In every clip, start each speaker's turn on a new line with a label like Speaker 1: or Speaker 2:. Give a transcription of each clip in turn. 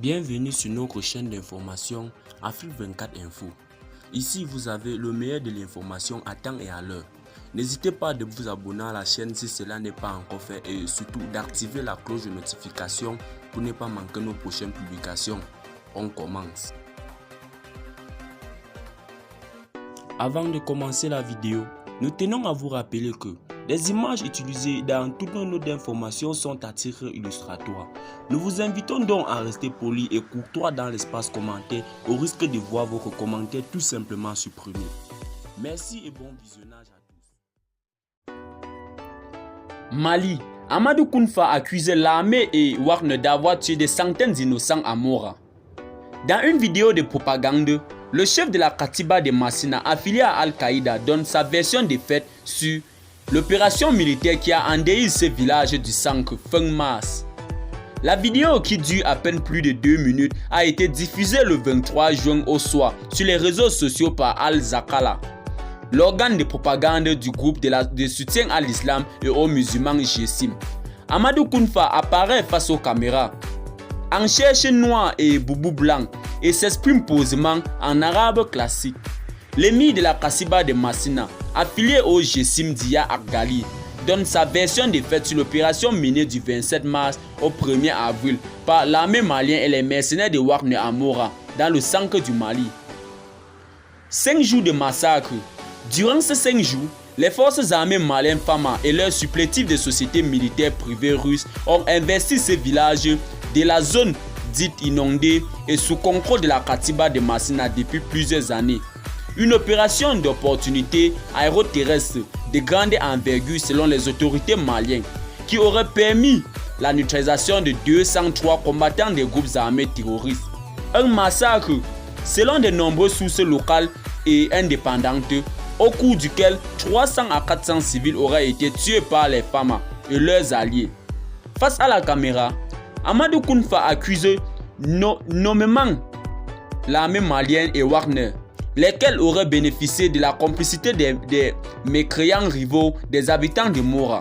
Speaker 1: Bienvenue sur notre chaîne d'information Afrique 24 Info. Ici, vous avez le meilleur de l'information à temps et à l'heure. N'hésitez pas de vous abonner à la chaîne si cela n'est pas encore fait et surtout d'activer la cloche de notification pour ne pas manquer nos prochaines publications. On commence. Avant de commencer la vidéo, nous tenons à vous rappeler que les images utilisées dans toutes nos notes d'information sont à titre illustratoire. Nous vous invitons donc à rester poli et courtois dans l'espace commentaire au risque de voir votre commentaire tout simplement supprimé. Merci et bon visionnage à tous.
Speaker 2: Mali, Amadou Kounfa accusait l'armée et Wagner d'avoir tué des centaines d'innocents à Mora. Dans une vidéo de propagande, le chef de la Katiba de Massina affilié à Al-Qaïda donne sa version des faits sur l'opération militaire qui a endeuillé ce village du 5 fin mars. La vidéo, qui dure à peine plus de 2 minutes, a été diffusée le 23 juin au soir sur les réseaux sociaux par Al-Zakala, l'organe de propagande du groupe de soutien à l'islam et aux musulmans Jessim. Amadou Kounfa apparaît face aux caméras en cherche noir et boubou blanc et s'exprime posément en arabe classique. L'émir de la Katiba de Massina, affilié au Jessim Dia Akgali, donne sa version des faits sur l'opération menée du 27 mars au 1er avril par l'armée malienne et les mercenaires de Wagner à Mora, dans le centre du Mali. 5 jours de massacre. Durant ces 5 jours, les forces armées maliennes FAMA et leurs supplétifs de sociétés militaires privées russes ont investi ces villages de la zone dite inondée et sous contrôle de la Katiba de Massina depuis plusieurs années. Une opération d'opportunité aéroterrestre de grande envergure selon les autorités maliennes qui aurait permis la neutralisation de 203 combattants des groupes armés terroristes. Un massacre selon de nombreuses sources locales et indépendantes au cours duquel 300 à 400 civils auraient été tués par les FAMA et leurs alliés. Face à la caméra, Amadou Kounfa accuse nommément l'armée malienne et Wagner, lesquels auraient bénéficié de la complicité des mécréants rivaux des habitants de Mora.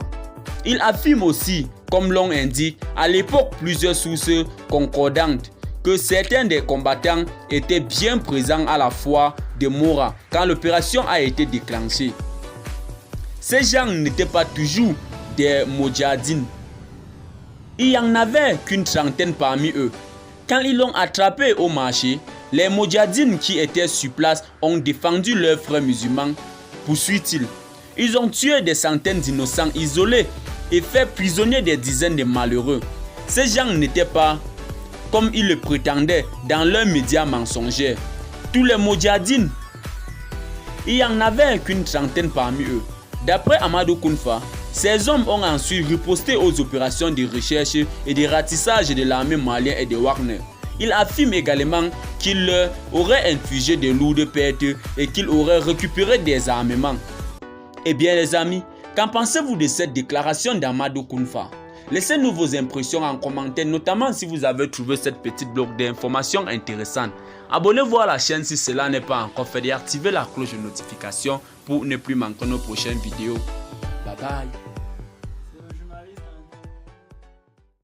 Speaker 2: Il affirme aussi, comme l'on indique à l'époque plusieurs sources concordantes, que certains des combattants étaient bien présents à la foire de Mora quand l'opération a été déclenchée. Ces gens n'étaient pas toujours des Moudjahidines. Il n'y en avait qu'une trentaine parmi eux. Quand ils l'ont attrapé au marché, les Moudjahidines qui étaient sur place ont défendu leurs frères musulmans, poursuit-il. Ils ont tué des centaines d'innocents isolés et fait prisonnier des dizaines de malheureux. Ces gens n'étaient pas, comme ils le prétendaient dans leurs médias mensongers, tous les Moudjahidines. Il n'y en avait qu'une trentaine parmi eux. D'après Amadou Kounfa, ces hommes ont ensuite riposté aux opérations de recherche et de ratissage de l'armée malienne et de Wagner. Il affirme également qu'il leur aurait infligé de lourdes pertes et qu'il aurait récupéré des armements. Eh bien les amis, qu'en pensez-vous de cette déclaration d'Amadou Kounfa? Laissez-nous vos impressions en commentaire, notamment si vous avez trouvé cette petite bloc d'informations intéressantes. Abonnez-vous à la chaîne si cela n'est pas encore fait et activez la cloche de notification pour ne plus manquer nos prochaines vidéos. Bye bye.